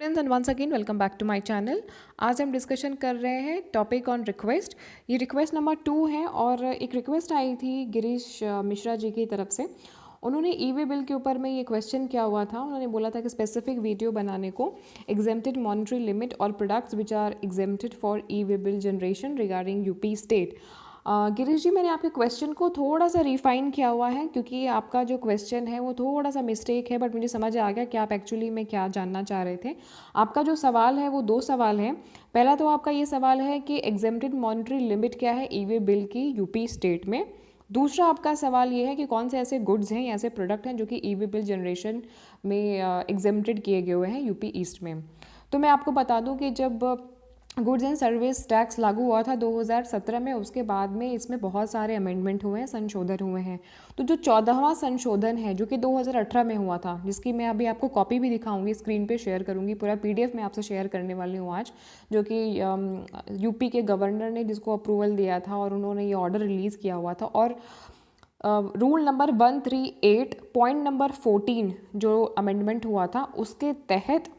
Friends and once again welcome back to my channel. आज हम discussion कर रहे हैं टॉपिक ऑन रिक्वेस्ट। ये रिक्वेस्ट नंबर 2 है और एक रिक्वेस्ट आई थी गिरीश मिश्रा जी की तरफ से। उन्होंने ई वे बिल के ऊपर में ये क्वेश्चन किया हुआ था। उन्होंने बोला था कि स्पेसिफिक वीडियो बनाने को एग्जेम्प्टेड मॉनेटरी लिमिट और products which are exempted for e way bill generation regarding UP state. Girish ji, मैंने आपके क्वेश्चन को थोड़ा सा रिफाइन किया हुआ है क्योंकि आपका जो क्वेश्चन है वो थोड़ा सा मिस्टेक है, बट मुझे समझ आ गया कि आप एक्चुअली में क्या जानना चाह रहे थे। आपका जो सवाल है वो 2 सवाल हैं। पहला तो आपका ये सवाल है कि एग्जेम्प्टेड मॉनेटरी लिमिट क्या है ई वे बिल की यूपी स्टेट में। दूसरा आपका सवाल ये है कि कौन से ऐसे गुड्स हैं या ऐसे प्रोडक्ट हैं जो कि ई वे बिल जनरेशन में एग्जेम्प्टेड किए गए हुए हैं यूपी ईस्ट में। तो मैं आपको बता दूं कि जब गुड्स एंड सर्विस टैक्स लागू हुआ था 2017 में, उसके बाद में इसमें बहुत सारे अमेंडमेंट हुए हैं, संशोधन हुए हैं। तो जो 14वां संशोधन है जो कि 2018 में हुआ था, जिसकी मैं अभी आपको कॉपी भी दिखाऊंगी, स्क्रीन पे शेयर करूंगी, पूरा पीडीएफ मैं आपसे शेयर करने वाली हूँ आज, जो कि यूपी के गवर्नर ने जिसको अप्रूवल दिया था और उन्होंने ये ऑर्डर रिलीज़ किया हुआ था। और रूल नंबर 138 पॉइंट नंबर 14 जो अमेंडमेंट हुआ था उसके तहत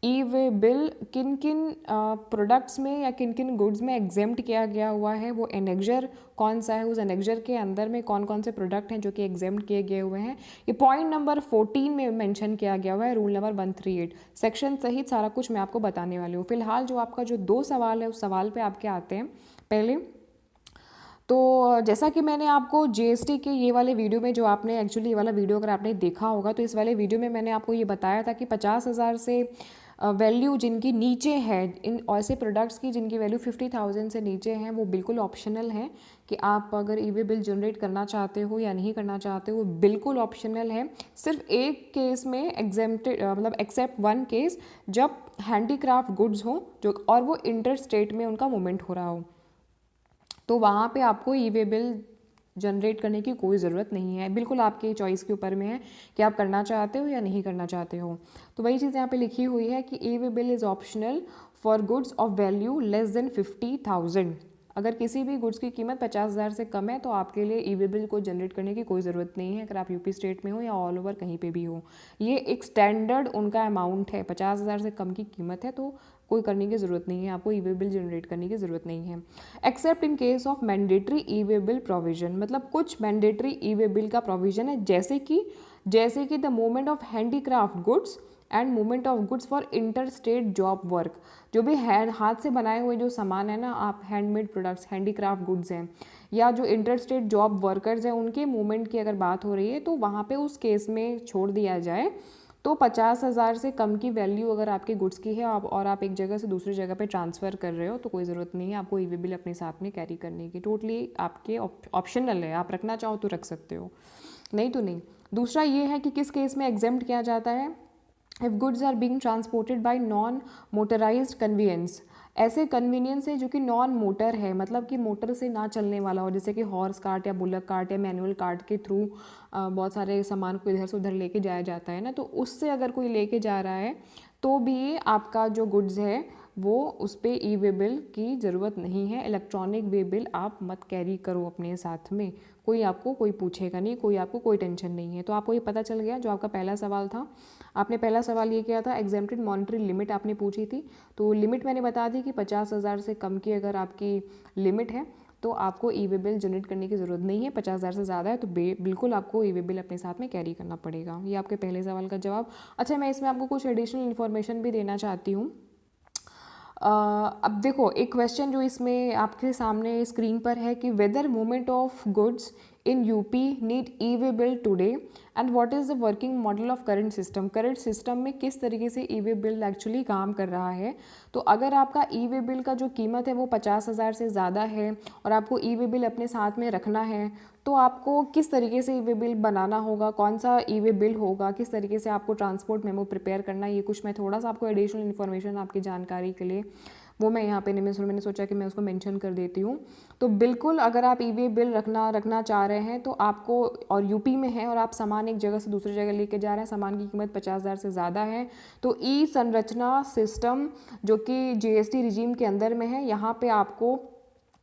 ई वे बिल किन किन प्रोडक्ट्स में या किन किन गुड्स में एग्जेम्प्ट किया गया हुआ है, वो एनेक्जर कौन सा है, उस एनेक्जर के अंदर में कौन कौन से प्रोडक्ट हैं जो कि एग्जेम्प्ट किए गए हुए हैं, ये पॉइंट नंबर 14 में मेंशन किया गया हुआ है। रूल नंबर 138 सेक्शन सहित सारा कुछ मैं आपको बताने वाली हूँ। फिलहाल जो आपका जो 2 सवाल है उस सवाल पे आपके आते हैं। पहले तो जैसा कि मैंने आपको जीएसटी के ये वाले वीडियो में, जो आपने एक्चुअली ये वाला वीडियो अगर आपने देखा होगा तो इस वाले वीडियो में मैंने आपको ये बताया था कि 50,000 से वैल्यू जिनकी नीचे है, इन ऐसे प्रोडक्ट्स की जिनकी वैल्यू 50,000 से नीचे हैं, वो बिल्कुल ऑप्शनल है कि आप अगर ई वे बिल जनरेट करना चाहते हो या नहीं करना चाहते हो, बिल्कुल ऑप्शनल है। सिर्फ एक केस में एग्जेम्प्टेड, मतलब एक्सेप्ट वन केस, जब हैंडीक्राफ्ट गुड्स हो जो और वो इंटर स्टेट में उनका मूवमेंट हो रहा हो, तो वहाँ पे आपको ई वे बिल जनरेट करने की कोई ज़रूरत नहीं है। बिल्कुल आपके चॉइस के ऊपर में है कि आप करना चाहते हो या नहीं करना चाहते हो। तो वही चीज़ यहाँ पे लिखी हुई है कि e way bill is optional for goods of value less than 50,000। अगर किसी भी गुड्स की कीमत 50,000 से कम है तो आपके लिए ई वे बिल को जनरेट करने की कोई ज़रूरत नहीं है, अगर आप यूपी स्टेट में हो या ऑल ओवर कहीं पे भी हो। ये एक स्टैंडर्ड उनका अमाउंट है, 50,000 से कम की कीमत है तो कोई करने की ज़रूरत नहीं है, आपको ई वे बिल जनरेट करने की ज़रूरत नहीं है। Accept in case of mandatory E way bill provision, मतलब कुछ मैंडेटरी ई वे बिल का प्रोविजन है, जैसे कि the movement of handicraft goods and movement of goods for inter state job work. जो भी हाथ से बनाए हुए जो सामान है ना, आप हैंडमेड प्रोडक्ट्स, हैंडीक्राफ्ट गुड्स हैं, या जो इंटर स्टेट जॉब वर्कर्स हैं, उनके मूवमेंट की अगर बात हो रही है तो वहाँ पे उस केस में छोड़ दिया जाए। तो 50,000 से कम की वैल्यू अगर आपके गुड्स की है और आप एक जगह से दूसरी जगह पे ट्रांसफ़र कर रहे हो तो कोई ज़रूरत नहीं है आपको ई वे बिल अपने साथ में कैरी करने की। टोटली आपके ऑप्शनल है, आप रखना चाहो तो रख सकते हो, नहीं तो नहीं। दूसरा ये है कि किस केस में एग्जेम्प्ट किया जाता है, if goods are being transported by non motorized convenience. ऐसे कन्वीनियंस है जो कि नॉन मोटर है, मतलब कि मोटर से ना चलने वाला हो, जैसे कि हॉर्स कार्ट या बुलक कार्ट या मैनुअल कार्ट के थ्रू बहुत सारे सामान को इधर से उधर लेके जाया जाता है ना, तो उससे अगर कोई लेके जा रहा है तो भी आपका जो गुड्स है वो उस पर ई वे बिल की ज़रूरत नहीं है। इलेक्ट्रॉनिक वे बिल आप मत कैरी करो अपने साथ में, कोई पूछेगा नहीं, आपको कोई टेंशन नहीं है। तो आपको ये पता चल गया जो आपका पहला सवाल था। आपने पहला सवाल ये किया था, एग्जेम्प्टेड मॉनेटरी लिमिट आपने पूछी थी, तो लिमिट मैंने बता दी कि 50,000 से कम की अगर आपकी लिमिट है तो आपको ई वे बिल जनरेट करने की ज़रूरत नहीं है। 50,000 से ज़्यादा है तो बिल्कुल आपको ई वे बिल अपने साथ में कैरी करना पड़ेगा। ये आपके पहले सवाल का जवाब। अच्छा, मैं इसमें आपको कुछ एडिशनल इन्फॉर्मेशन भी देना चाहती हूँ। अब देखो, एक क्वेश्चन जो इसमें आपके सामने स्क्रीन पर है कि whether movement of goods in UP need e way bill today and what is the working model of current system. Current system में किस तरीके से ई वे बिल एक्चुअली काम कर रहा है। तो अगर आपका ई वे बिल का जो कीमत है वो 50,000 से ज़्यादा है और आपको ई वे बिल अपने साथ में रखना है, तो आपको किस तरीके से ई वे बिल बनाना होगा, कौन सा ई वे बिल होगा, किस तरीके से आपको ट्रांसपोर्ट मेमो प्रिपेयर करना है, ये कुछ मैं थोड़ा सा आपको एडिशनल इन्फॉर्मेशन आपकी जानकारी के लिए वो मैं यहाँ पे मैंने सोचा कि मैं उसको मेंशन कर देती हूँ। तो बिल्कुल अगर आप ई वे बिल रखना चाह रहे हैं तो आपको, और यूपी में है और आप सामान एक जगह से दूसरी जगह लेके जा रहे हैं, सामान की कीमत 50,000 से ज़्यादा है, तो ई संरचना सिस्टम जो कि जीएसटी रिजीम के अंदर में है, यहाँ पे आपको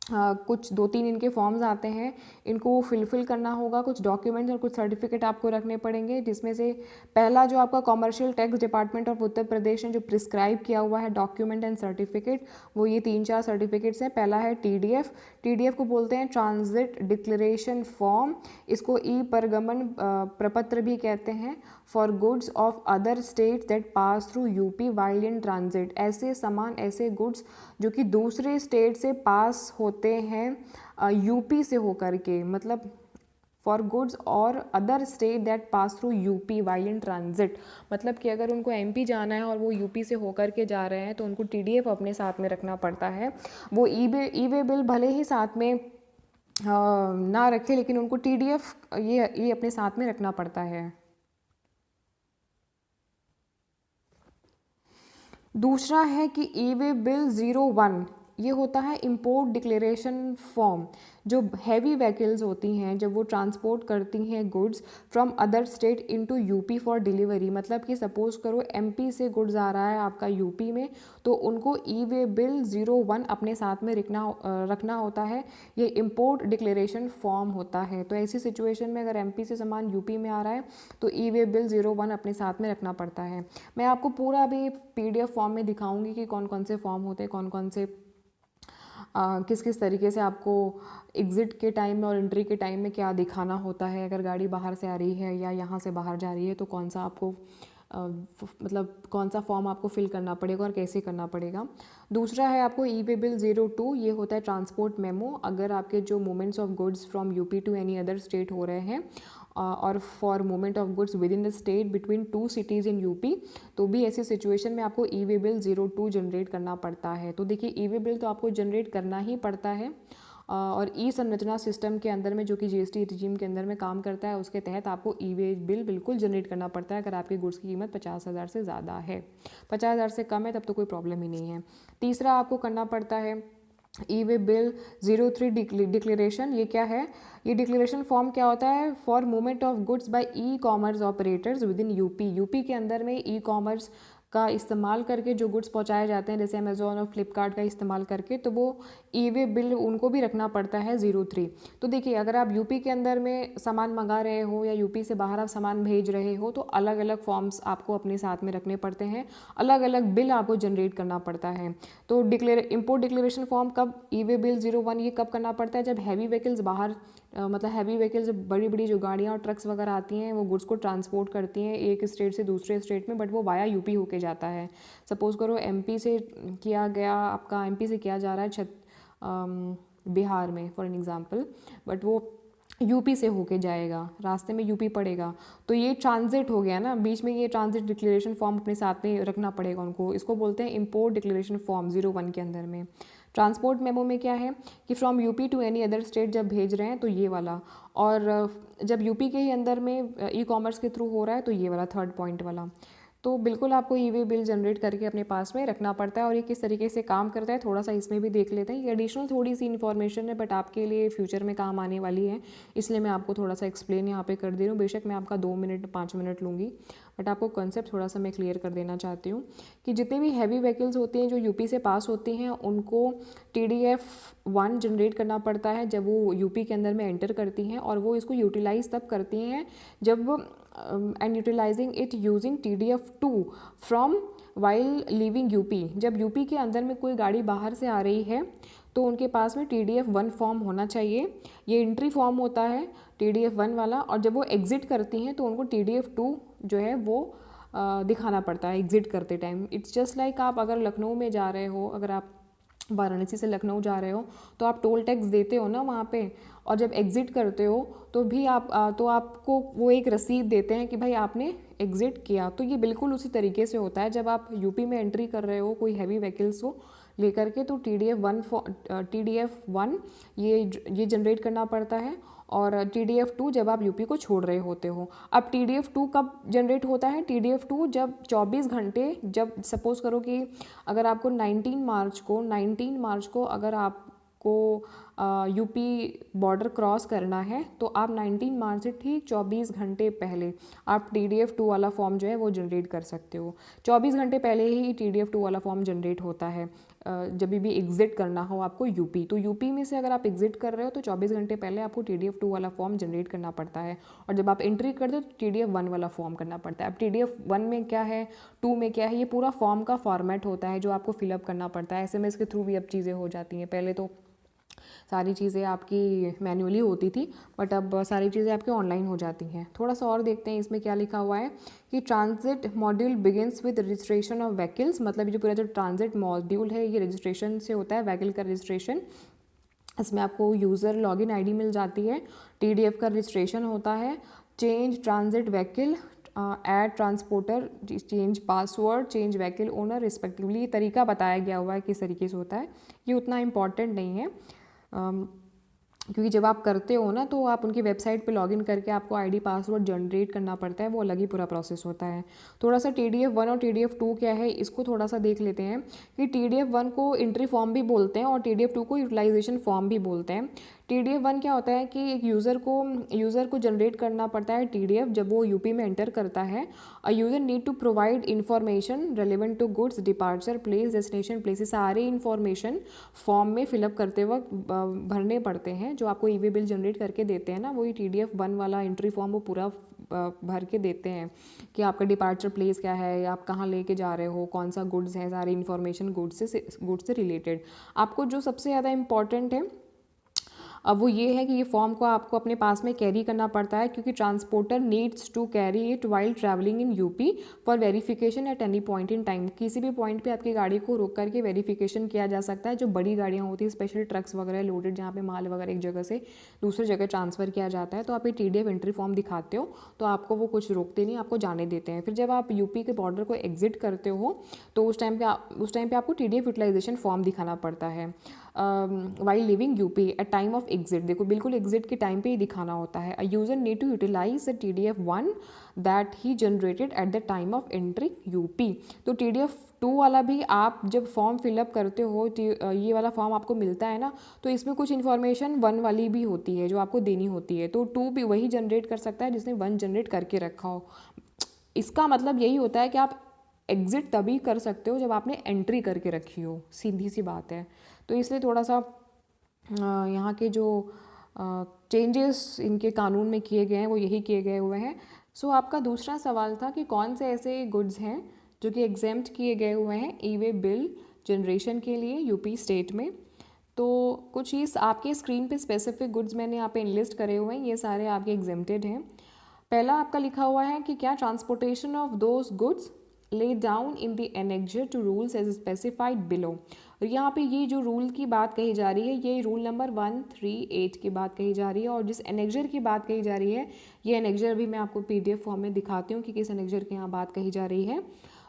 कुछ 2-3 इनके फॉर्म्स आते हैं, इनको फिल करना होगा, कुछ डॉक्यूमेंट्स और कुछ सर्टिफिकेट आपको रखने पड़ेंगे, जिसमें से पहला जो आपका commercial tax department of Uttar Pradesh ने जो प्रिस्क्राइब किया हुआ है डॉक्यूमेंट एंड सर्टिफिकेट, वो ये 3-4 सर्टिफिकेट्स हैं। पहला है TDF को बोलते हैं ट्रांजिट डिक्लेरेशन फॉर्म, इसको ई परगमन प्रपत्र भी कहते हैं, for goods of other state that pass through UP while in transit. ऐसे सामान, ऐसे गुड्स जो कि दूसरे स्टेट से पास होते हैं यूपी से होकर के, मतलब फॉर गुड्स और other state that pass through UP while in transit, मतलब कि अगर उनको MP जाना है और वो यूपी से होकर के जा रहे हैं तो उनको TDF अपने साथ में रखना पड़ता है। वो ई वे बिल भले ही साथ में ना रखे, लेकिन उनको TDF ये अपने साथ में रखना पड़ता है। दूसरा है कि ई वे बिल 01, ये होता है इम्पोर्ट डिक्लेरेशन फॉर्म। जो हैवी व्हीकल्स होती हैं, जब वो ट्रांसपोर्ट करती हैं goods from other state into UP for delivery, मतलब कि सपोज़ करो MP से गुड्स आ रहा है आपका यूपी में, तो उनको ई वे बिल 01 अपने साथ में रखना होता है। ये इम्पोर्ट डिक्लेरेशन फॉर्म होता है। तो ऐसी सिचुएशन में अगर MP से सामान यूपी में आ रहा है तो ई वे बिल 01 अपने साथ में रखना पड़ता है। मैं आपको पूरा अभी PDF फॉर्म में दिखाऊंगी कि कौन कौन से फॉर्म होते हैं, कौन कौन से किस किस तरीके से आपको एग्ज़िट के टाइम में और एंट्री के टाइम में क्या दिखाना होता है। अगर गाड़ी बाहर से आ रही है या यहाँ से बाहर जा रही है तो कौन सा आपको मतलब कौन सा फॉर्म आपको फिल करना पड़ेगा और कैसे करना पड़ेगा। दूसरा है आपको ई वे बिल 02, ये होता है ट्रांसपोर्ट मेमो। अगर आपके जो movements of goods from UP to any other state हो रहे हैं और for movement of goods within the state between 2 cities in UP, तो भी ऐसी सिचुएशन में आपको ई वे बिल 02 जनरेट करना पड़ता है। तो देखिए ई वे बिल तो आपको जनरेट करना ही पड़ता है और ई संरचना सिस्टम के अंदर में, जो कि GST रिजीम के अंदर में काम करता है, उसके तहत आपको ई वे बिल बिल्कुल जनरेट करना पड़ता है अगर आपकी गुड्स की कीमत 50,000 से ज़्यादा है। 50,000 से कम है तब तो कोई प्रॉब्लम ही नहीं है। तीसरा आपको करना पड़ता है ई वे बिल 03 डिक्लेरेशन। ये क्या है? ये डिक्लेरेशन फॉर्म क्या होता है? For movement of goods by e-commerce operators within UP के अंदर में ई-कॉमर्स का इस्तेमाल करके जो गुड्स पहुंचाए जाते हैं, जैसे अमेज़ॉन और फ्लिपकार्ट का इस्तेमाल करके, तो वो ई वे बिल उनको भी रखना पड़ता है 03। तो देखिए अगर आप यूपी के अंदर में सामान मंगा रहे हो या यूपी से बाहर आप सामान भेज रहे हो तो अलग अलग फॉर्म्स आपको अपने साथ में रखने पड़ते हैं, अलग अलग बिल आपको जनरेट करना पड़ता है। तो इम्पोर्ट डिक्लेरेशन फॉर्म कब, ई वे बिल 01 ये कब करना पड़ता है? जब हैवी व्हीकल्स बाहर मतलब हैवी व्हीकल्स, बड़ी बड़ी जो गाड़ियाँ और ट्रक्स वगैरह आती हैं, वो गुड्स को ट्रांसपोर्ट करती हैं एक स्टेट से दूसरे स्टेट में, बट वो वाया यूपी होके जाता है। सपोज़ करो MP से किया गया, आपका MP से किया जा रहा है बिहार में फॉर एन एग्ज़ाम्पल, बट वो यूपी से होके जाएगा, रास्ते में यूपी पड़ेगा, तो ये ट्रांजिट हो गया ना, बीच में ये ट्रांजिट डिक्लेरेशन फॉर्म अपने साथ में रखना पड़ेगा उनको। इसको बोलते हैं इम्पोर्ट डिक्लेरेशन फॉर्म 01 के अंदर में। ट्रांसपोर्ट मेमो में क्या है कि from UP to any other state जब भेज रहे हैं तो ये वाला, और जब यूपी के ही अंदर में ई-कॉमर्स के थ्रू हो रहा है तो ये वाला 3rd पॉइंट वाला। तो बिल्कुल आपको ई वे बिल जनरेट करके अपने पास में रखना पड़ता है। और ये किस तरीके से काम करता है थोड़ा सा इसमें भी देख लेते हैं। ये एडिशनल थोड़ी सी इन्फॉर्मेशन है, बट आपके लिए फ्यूचर में काम आने वाली है, इसलिए मैं आपको थोड़ा सा एक्सप्लेन यहाँ पे कर दे रही हूँ। बेशक मैं आपका 2 मिनट 5 मिनट लूँगी, बट आपको कॉन्सेप्ट थोड़ा सा मैं क्लियर कर देना चाहती हूँ कि जितने भी हैवी व्हीकल्स होती हैं जो यूपी से पास होती हैं, उनको TDF 1 जनरेट करना पड़ता है जब वो यूपी के अंदर में एंटर करती हैं, और वो इसको यूटिलाइज़ तब करती हैं जब and utilizing it using TDF 2 from while leaving UP. जब यूपी के अंदर में कोई गाड़ी बाहर से आ रही है तो उनके पास में TDF 1 फॉर्म होना चाहिए। ये एंट्री फॉर्म होता है TDF 1 वाला, और जब वो एग्ज़िट करती हैं तो उनको TDF 2 जो है वो दिखाना पड़ता है एग्ज़िट करते टाइम। इट्स जस्ट लाइक आप अगर लखनऊ में जा रहे हो, अगर आप वाराणसी से लखनऊ जा रहे हो तो आप टोल टैक्स देते हो ना वहाँ पे, और जब एग्ज़िट करते हो तो भी आप तो आपको वो एक रसीद देते हैं कि भाई आपने एग्ज़िट किया। तो ये बिल्कुल उसी तरीके से होता है जब आप यूपी में एंट्री कर रहे हो कोई हैवी व्हीकल्स को लेकर के, तो TDF 1 ये जनरेट करना पड़ता है, और TDF 2 जब आप यूपी को छोड़ रहे होते हो। अब TDF 2 कब जनरेट होता है? TDF 2 जब 24 घंटे, जब सपोज़ करो कि अगर आपको 19 मार्च को अगर आपको यूपी बॉर्डर क्रॉस करना है तो आप 19 मार्च से ठीक 24 घंटे पहले आप TDF 2 वाला फॉर्म जो है वो जनरेट कर सकते हो। 24 घंटे पहले ही TDF 2 वाला फॉर्म जनरेट होता है जब भी एग्ज़िट करना हो आपको यूपी। तो यूपी में से अगर आप एग्ज़िट कर रहे हो तो 24 घंटे पहले आपको TDF 2 वाला फॉर्म जनरेट करना पड़ता है, और जब आप एंट्री करते हो तो TDF 1 वाला फॉर्म करना पड़ता है। अब TDF 1 में क्या है, 2 में क्या है, ये पूरा फॉर्म का फॉर्मेट होता है जो आपको फिलअप करना पड़ता है। SMS के थ्रू भी अब चीज़ें हो जाती हैं, पहले तो सारी चीज़ें आपकी मैन्युअली होती थी, बट अब सारी चीज़ें आपकी ऑनलाइन हो जाती हैं। थोड़ा सा और देखते हैं इसमें क्या लिखा हुआ है कि transit module begins with registration of vehicles, मतलब जो पूरा जो ट्रांजिट मॉड्यूल है ये रजिस्ट्रेशन से होता है, व्हीकल का रजिस्ट्रेशन। इसमें आपको यूज़र लॉगिन आईडी मिल जाती है, TDF का रजिस्ट्रेशन होता है, change transit vehicle, add transporter, change password, change vehicle owner respectively. ये तरीका बताया गया हुआ है किस तरीके से होता है, ये उतना इम्पॉर्टेंट नहीं है क्योंकि जब आप करते हो ना तो आप उनकी वेबसाइट पे लॉगिन करके आपको आईडी पासवर्ड जनरेट करना पड़ता है, वो अलग ही पूरा प्रोसेस होता है। थोड़ा सा TDF 1 और TDF 2 क्या है इसको थोड़ा सा देख लेते हैं कि TDF 1 को एंट्री फॉर्म भी बोलते हैं और TDF 2 को यूटिलाइजेशन फॉर्म भी बोलते हैं। TDF 1 क्या होता है कि एक यूज़र को जनरेट करना पड़ता है TDF जब वो यूपी में एंटर करता है। A user need to provide information relevant to goods, departure place, destination place, सारे इन्फॉर्मेशन फॉर्म में फिलअप करते वक्त भरने पड़ते हैं। जो आपको ई-वे बिल जनरेट करके देते हैं ना, वही TDF 1 वाला एंट्री फॉर्म वो पूरा भर के देते हैं कि आपका डिपार्चर प्लेस क्या है, आप कहाँ लेके जा रहे हो, कौन सा गुड्स है, सारी इन्फॉर्मेशन गुड्स से रिलेटेड। आपको जो सबसे ज़्यादा इम्पॉर्टेंट है अब वो ये है कि ये फॉर्म को आपको अपने पास में कैरी करना पड़ता है क्योंकि transporter needs to carry it while travelling in UP for verification at any point in time. किसी भी पॉइंट पे आपकी गाड़ी को रोक करके वेरिफिकेशन किया जा सकता है। जो बड़ी गाड़ियाँ होती हैं, स्पेशल ट्रक्स वगैरह लोडेड, जहाँ पे माल वगैरह एक जगह से दूसरी जगह ट्रांसफ़र किया जाता है, तो आप ये TDF एंट्री फॉर्म दिखाते हो तो आपको वो कुछ रोकते नहीं, आपको जाने देते हैं। फिर जब आप यूपी के बॉर्डर को एग्जिट करते हो तो उस टाइम पे आपको TDF यूटिलाइजेशन फॉर्म दिखाना पड़ता है while living UP at time of exit. देखो बिल्कुल एग्जिट के टाइम पे ही दिखाना होता है। A user need to utilize the TDF 1 that he generated at the time of entry UP. तो TDF 2 वाला भी आप जब फॉर्म फिलअप करते हो, ये वाला फॉर्म आपको मिलता है ना, तो इसमें कुछ इन्फॉर्मेशन 1 वाली भी होती है जो आपको देनी होती है। तो 2 भी वही जनरेट कर सकता है जिसने 1 जनरेट करके रखा हो। इसका मतलब यही होता है कि आप एग्ज़िट तभी कर सकते हो जब आपने एंट्री करके रखी हो, सीधी सी बात है। तो इसलिए थोड़ा सा यहाँ के जो चेंजेस इनके कानून में किए गए हैं वो यही किए गए हुए हैं। सो आपका दूसरा सवाल था कि कौन से ऐसे गुड्स हैं जो कि एग्जेम्प्ट किए गए हुए हैं ई-वे बिल जनरेशन के लिए यूपी स्टेट में। तो कुछ ही आपके स्क्रीन पे स्पेसिफिक गुड्स मैंने यहाँ पे इनलिस्ट करे हुए हैं, ये सारे आपके एग्जेम्प्टेड हैं। पहला आपका लिखा हुआ है कि क्या transportation of those goods lay down in the annexure to rules as specified below. और यहाँ पे ये जो रूल की बात कही जा रही है ये रूल नंबर 138 की बात कही जा रही है, और जिस एनेक्जर की बात कही जा रही है ये एनेक्जर भी मैं आपको PDF फॉर्म में दिखाती हूँ कि किस एनेक्जर की यहाँ बात कही जा रही है।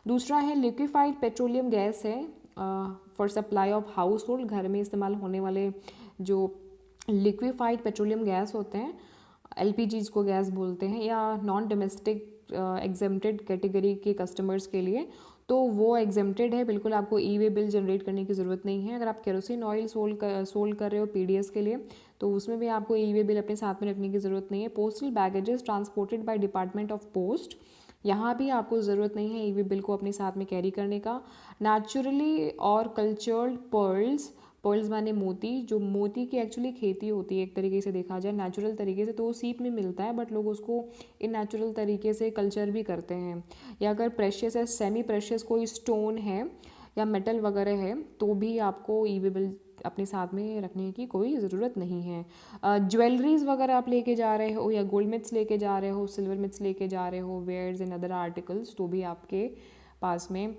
दूसरा है लिक्विफाइड पेट्रोलियम गैस है for supply of house hold, घर में इस्तेमाल होने वाले जो लिक्विफाइड पेट्रोलियम गैस होते हैं, LPG को गैस बोलते हैं, या नॉन डोमेस्टिक एग्जेम्प्टेड कैटेगरी के कस्टमर्स के लिए तो वो एग्जेम्प्टेड है, बिल्कुल आपको ई-वे बिल जनरेट करने की ज़रूरत नहीं है। अगर आप केरोसिन ऑयल सोल्ड कर रहे हो PDS के लिए तो उसमें भी आपको ई-वे बिल अपने साथ में रखने की ज़रूरत नहीं है। Postal baggages transported by department of post, यहाँ भी आपको ज़रूरत नहीं है ई-वे बिल को अपने साथ में कैरी करने का। नेचुरली और कल्चर्ड पर्ल्स माने मोती, जो मोती की एक्चुअली खेती होती है एक तरीके से देखा जाए नेचुरल तरीके से, तो वो सीप में मिलता है बट लोग उसको इन नेचुरल तरीके से कल्चर भी करते हैं। या अगर प्रेशियस है, सेमी प्रेशियस कोई स्टोन है या मेटल वगैरह है तो भी आपको ई-वे बिल अपने साथ में रखने की कोई ज़रूरत नहीं है। ज्वेलरीज वगैरह आप लेके जा रहे हो या गोल्ड मिट्स लेके जा रहे हो, सिल्वर मिट्स लेके जा रहे हो, वेयर्स एंड अदर आर्टिकल्स, तो भी आपके पास में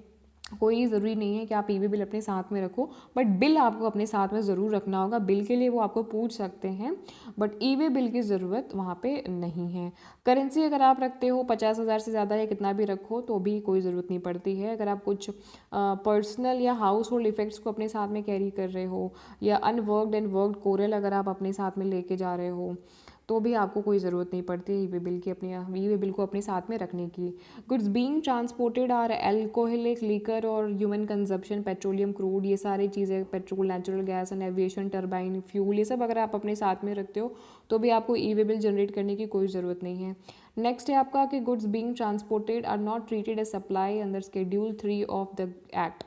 कोई ज़रूरी नहीं है कि आप ई-वे बिल अपने साथ में रखो, बट बिल आपको अपने साथ में ज़रूर रखना होगा। बिल के लिए वो आपको पूछ सकते हैं बट ई-वे बिल की ज़रूरत वहाँ पे नहीं है। करेंसी अगर आप रखते हो 50,000 से ज़्यादा या कितना भी रखो तो भी कोई ज़रूरत नहीं पड़ती है। अगर आप कुछ पर्सनल या हाउस होल्ड इफ़ेक्ट्स को अपने साथ में कैरी कर रहे हो, या अनवर्कड एंड वर्कड कोरल अगर आप अपने साथ में लेके जा रहे हो, तो भी आपको कोई ज़रूरत नहीं पड़ती ई वे बिल की, अपनी ई वे बिल को अपने साथ में रखने की। Goods being transported are alcoholic liquor और ह्यूमन कंजप्शन, पेट्रोलियम क्रूड, ये सारी चीज़ें, petrol, natural gas and aviation, turbine fuel, ये सब अगर आप अपने साथ में रखते हो तो भी आपको ई वे बिल जनरेट करने की कोई ज़रूरत नहीं है। नेक्स्ट है आपका कि goods being transported are not treated as supply under schedule 3 of the act.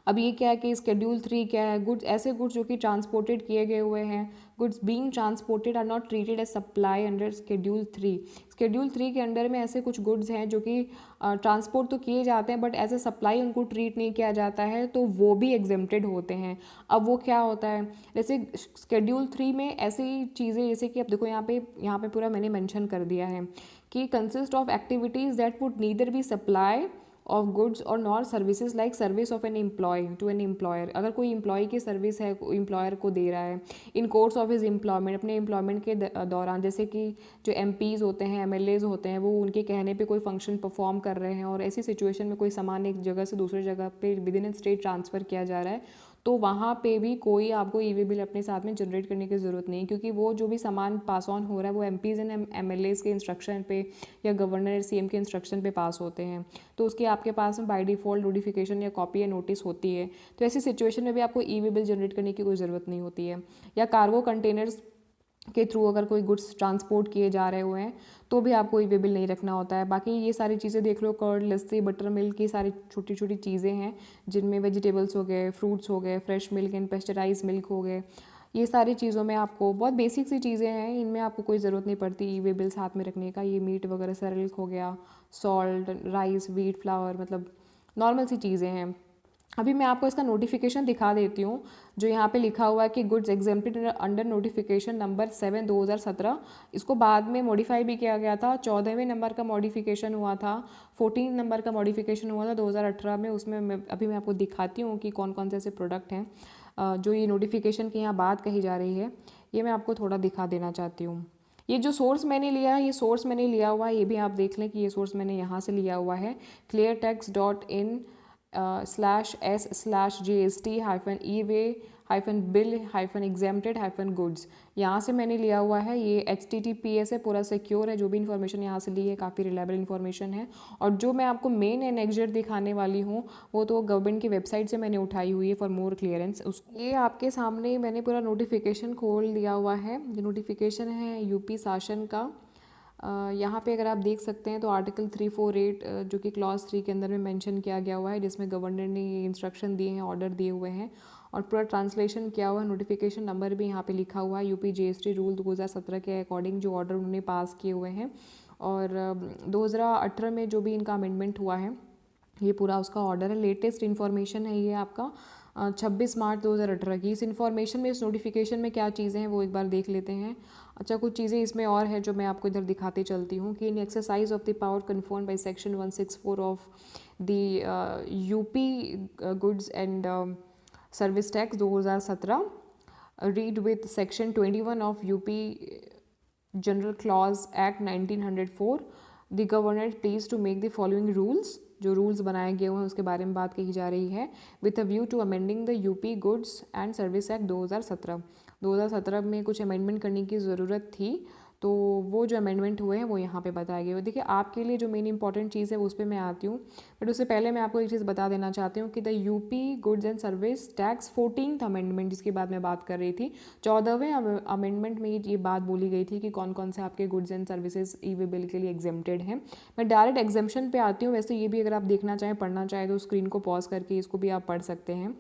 अब ये क्या है कि शेड्यूल 3 क्या है, गुड्स, ऐसे गुड्स जो कि ट्रांसपोर्टेड किए गए हुए हैं, goods being transported are not treated as supply under schedule 3। Schedule 3 के अंडर में ऐसे कुछ गुड्स हैं जो कि ट्रांसपोर्ट तो किए जाते हैं बट एज ए सप्लाई उनको ट्रीट नहीं किया जाता है, तो वो भी एग्जेम्प्टेड होते हैं। अब वो क्या होता है, जैसे शेड्यूल 3 में ऐसी चीज़ें, जैसे कि अब देखो यहाँ पे पूरा मैंने मेंशन कर दिया है कि consist of activities that would neither be supply of goods और nor services like service of an employee to an employer. अगर कोई एम्प्लॉय की सर्विस है, एम्प्लॉयर को दे रहा है इन कोर्स ऑफ हिज एम्प्लॉयमेंट, अपने एम्प्लॉयमेंट के दौरान, जैसे कि जो MPs होते हैं, MLAs होते हैं, वो उनके कहने पे कोई फंक्शन परफॉर्म कर रहे हैं और ऐसी सिचुएशन में कोई सामान एक जगह से दूसरी जगह पे विद इन स्टेट ट्रांसफ़र किया जा रहा है, तो वहाँ पे भी कोई आपको ई वे बिल अपने साथ में जनरेट करने की ज़रूरत नहीं, क्योंकि वो जो भी सामान पास ऑन हो रहा है वो MPs एंड MLAs के इंस्ट्रक्शन पे या गवर्नर CM के इंस्ट्रक्शन पे पास होते हैं, तो उसकी आपके पास में बाय डिफ़ॉल्ट नोटिफिकेशन या कॉपी या नोटिस होती है। तो ऐसी सिचुएशन में भी आपको ई वे बिल जनरेट करने की कोई ज़रूरत नहीं होती है। या कार्गो कंटेनर्स के थ्रू अगर कोई गुड्स ट्रांसपोर्ट किए जा रहे हुए हैं तो भी आपको ई वे बिल नहीं रखना होता है। बाकी ये सारी चीज़ें देख लो, कर्ड, लस्सी, बटर मिल्क, ये सारी छोटी छोटी चीज़ें हैं जिनमें वेजिटेबल्स हो गए, फ्रूट्स हो गए, fresh milk and pasteurise milk हो गए, ये सारी चीज़ों में आपको बहुत बेसिक सी चीज़ें हैं, इनमें आपको कोई ज़रूरत नहीं पड़ती ई वे बिल साथ में रखने का। ये मीट वगैरह, सेरेल्क हो गया, सॉल्ट, राइस, व्हीट, फ्लावर, मतलब नॉर्मल सी चीज़ें हैं। अभी मैं आपको इसका नोटिफिकेशन दिखा देती हूँ, जो यहाँ पे लिखा हुआ है कि goods exempted under notification number 7 2017। इसको बाद में मॉडिफाई भी किया गया था, 14वें नंबर का मॉडिफिकेशन हुआ था, 14 नंबर का मॉडिफिकेशन हुआ था 2018 में। उसमें अभी मैं आपको दिखाती हूँ कि कौन कौन से ऐसे प्रोडक्ट हैं जो ये नोटिफिकेशन की यहाँ बात कही जा रही है, ये मैं आपको थोड़ा दिखा देना चाहती हूँ। ये जो सोर्स मैंने लिया है, ये सोर्स मैंने लिया हुआ है, ये भी आप देख लें कि ये सोर्स मैंने यहाँ से लिया हुआ है, cleartext.in/SGST-EWAY-bill-exempted-goods, यहाँ से मैंने लिया हुआ है। ये HTTPS है, पूरा सिक्योर है, जो भी इन्फॉर्मेशन यहाँ से ली है काफ़ी रिलायबल इन्फॉर्मेशन है। और जो मैं आपको मेन एनेक्सर दिखाने वाली हूँ वो तो गवर्नमेंट की वेबसाइट से मैंने उठाई हुई है फॉर मोर क्लियरेंस। ये आपके सामने मैंने पूरा नोटिफिकेशन खोल दिया हुआ है। ये नोटिफिकेशन है यूपी शासन का। यहाँ पे अगर आप देख सकते हैं तो आर्टिकल 348 जो कि क्लॉज 3 के अंदर में मेंशन किया गया हुआ है, जिसमें गवर्नर ने ये इंस्ट्रक्शन दिए हैं, ऑर्डर दिए हुए हैं और पूरा ट्रांसलेशन किया हुआ है। नोटिफिकेशन नंबर भी यहाँ पे लिखा हुआ है, यूपी GST रूल 2017 के अकॉर्डिंग जो ऑर्डर उन्होंने पास किए हुए हैं। और 2018 में जो भी इनका अमेंडमेंट हुआ है, ये पूरा उसका ऑर्डर है। लेटेस्ट इन्फॉर्मेशन है ये आपका 26 मार्च 2018 की। इस इन्फॉर्मेशन में, इस नोटिफिकेशन में क्या चीज़ें हैं वो एक बार देख लेते हैं। अच्छा, कुछ चीज़ें इसमें और है जो मैं आपको इधर दिखाते चलती हूँ कि in exercise of the power confirmed by section 164 of the UP goods and service tax 2017 read with section 21 of UP general clause act 1904, the governor please to make the following rules. जो rules बनाए गए हुए हैं उसके बारे में बात कही जा रही है। With a view to amending the UP goods and service act 2017 में कुछ अमेंडमेंट करने की ज़रूरत थी, तो वो जो अमेंडमेंट हुए हैं वो यहाँ पे बताए गए हुए। देखिए, आपके लिए जो मेन इंपॉर्टेंट चीज़ है उस पर मैं आती हूँ, बट उससे पहले मैं आपको एक चीज़ बता देना चाहती हूँ कि the UP goods and service tax 14th amendment, जिसकी बात मैं बात कर रही थी, 14वें अमेंडमेंट में ये बात बोली गई थी कि कौन कौन से आपके goods and services E way bill के लिए एग्जेम्प्टेड हैं। मैं डायरेक्ट एग्जेम्पशन पे आती हूँ। वैसे ये भी अगर आप देखना चाहें, पढ़ना चाहें तो स्क्रीन को पॉज करके इसको भी आप पढ़ सकते हैं।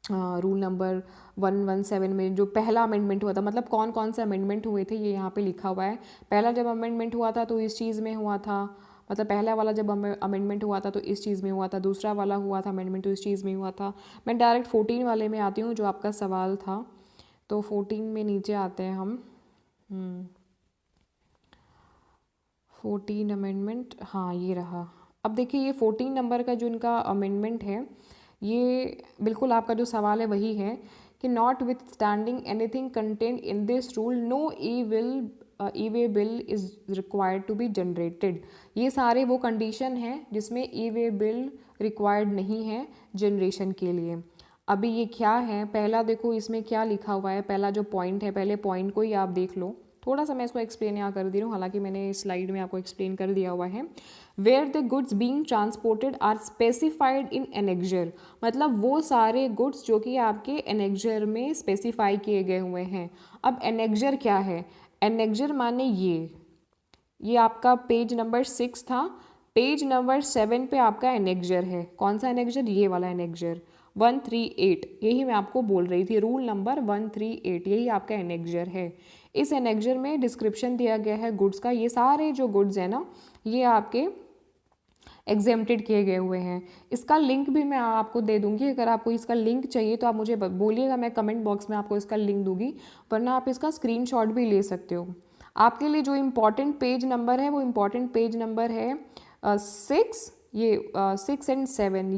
रूल नंबर 117 में जो पहला अमेंडमेंट हुआ था, मतलब कौन कौन से अमेंडमेंट हुए थे ये यहाँ पे लिखा हुआ है। पहला जब अमेंडमेंट हुआ था तो इस चीज़ में हुआ था, मतलब पहला वाला जब अमेंडमेंट हुआ था तो इस चीज़ में हुआ था, दूसरा वाला हुआ था अमेंडमेंट तो इस चीज़ में हुआ था। मैं डायरेक्ट 14 वाले में आती हूँ जो आपका सवाल था। तो 14 में नीचे आते हैं हम। 14 अमेंडमेंट, हाँ ये रहा। अब देखिए, ये 14 नंबर का जो इनका अमेंडमेंट है, ये बिल्कुल आपका जो सवाल है वही है कि notwithstanding anything content in this rule no e way bill is required to be generated. ये सारे वो कंडीशन हैं जिसमें ई वे बिल रिक्वायर्ड नहीं है जनरेशन के लिए। अभी ये क्या है, पहला देखो इसमें क्या लिखा हुआ है, पहला जो पॉइंट है, पहले पॉइंट को ही आप देख लो, थोड़ा सा मैं इसको एक्सप्लेन यहाँ कर दे रही हूँ, हालांकि मैंने स्लाइड में आपको एक्सप्लेन कर दिया हुआ है। Where the goods being transported are specified in annexure, मतलब वो सारे गुड्स जो कि आपके एनेक्जर में स्पेसिफाई किए गए हुए हैं। अब एनेक्जर क्या है? एनेक्जर माने ये आपका पेज नंबर 6 था, पेज नंबर 7 पे आपका एनेक्जर है। कौन सा एनेक्जर? ये वाला एनेक्जर 138, यही मैं आपको बोल रही थी, रूल नंबर 138, यही आपका एनेक्जर है। इस एनेक्जर में डिस्क्रिप्शन दिया गया है गुड्स का। ये सारे जो गुड्स हैं ना, ये आपके एग्जेम्प्टेड किए गए हुए हैं। इसका लिंक भी मैं आपको दे दूंगी, अगर आपको इसका लिंक चाहिए तो आप मुझे बोलिएगा, मैं कमेंट बॉक्स में आपको इसका लिंक दूंगी, वरना आप इसका स्क्रीनशॉट भी ले सकते हो। आपके लिए जो इम्पॉर्टेंट पेज नंबर है वो इम्पॉर्टेंट पेज नंबर है 6, ये 6 एंड 7,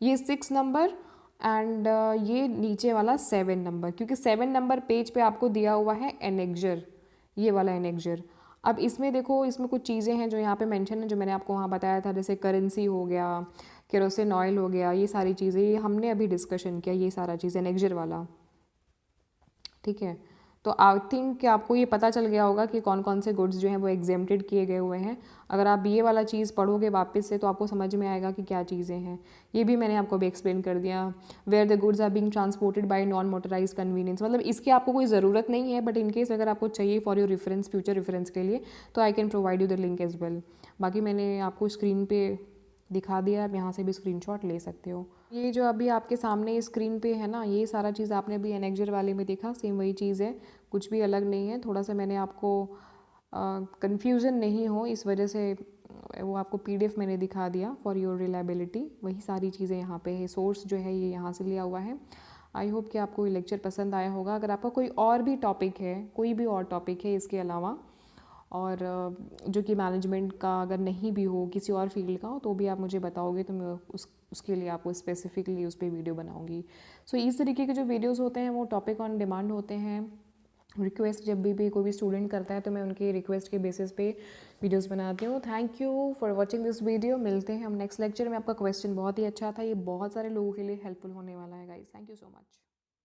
ये 6 नंबर एंड ये नीचे वाला 7 नंबर, क्योंकि 7 नंबर पेज पे आपको दिया हुआ है एनेक्जर, ये वाला एनेक्जर। अब इसमें देखो, इसमें कुछ चीज़ें हैं जो यहाँ पे मेंशन है, जो मैंने आपको वहाँ बताया था, जैसे करेंसी हो गया, केरोसिन ऑयल हो गया, ये सारी चीज़ें ये हमने अभी डिस्कशन किया, ये सारा चीज़ एनेक्जर वाला। ठीक है, तो आई थिंक कि आपको ये पता चल गया होगा कि कौन कौन से गुड्स जो हैं वो एग्जेम्प्टेड किए गए हुए हैं। अगर आप ये वाला चीज़ पढ़ोगे वापस से तो आपको समझ में आएगा कि क्या चीज़ें हैं। ये भी मैंने आपको भी एक्सप्लेन कर दिया। Where the goods are being transported by non motorize convenience, मतलब इसकी आपको कोई ज़रूरत नहीं है, बट इनकेस अगर आपको चाहिए for your reference, future reference के लिए, तो I can provide you the link as well. बाकी मैंने आपको स्क्रीन पे दिखा दिया, आप यहाँ से भी स्क्रीनशॉट ले सकते हो। ये जो अभी आपके सामने स्क्रीन पे है ना, ये सारा चीज़ आपने अभी एनेक्जर वाले में देखा, सेम वही चीज़ है, कुछ भी अलग नहीं है। थोड़ा सा मैंने आपको कन्फ्यूज़न नहीं हो इस वजह से वो आपको PDF मैंने दिखा दिया फॉर योर रिलायबिलिटी। वही सारी चीज़ें यहाँ पे है, सोर्स जो है ये यहाँ से लिया हुआ है। आई होप कि आपको ये लेक्चर पसंद आया होगा। अगर आपका कोई और भी टॉपिक है, कोई भी और टॉपिक है इसके अलावा, और जो कि मैनेजमेंट का अगर नहीं भी हो, किसी और फील्ड का हो, तो भी आप मुझे बताओगे तो मैं उसके लिए आपको स्पेसिफिकली उस पर वीडियो बनाऊंगी। सो इस तरीके के जो वीडियोस होते हैं वो टॉपिक ऑन डिमांड होते हैं। रिक्वेस्ट जब भी कोई भी स्टूडेंट करता है तो मैं उनके रिक्वेस्ट के बेसिस पे वीडियोस बनाती हूँ। Thank you for watching this video. मिलते हैं हम नेक्स्ट लेक्चर में। आपका क्वेश्चन बहुत ही अच्छा था, ये बहुत सारे लोगों के लिए हेल्पफुल होने वाला है guys. Thank you so much.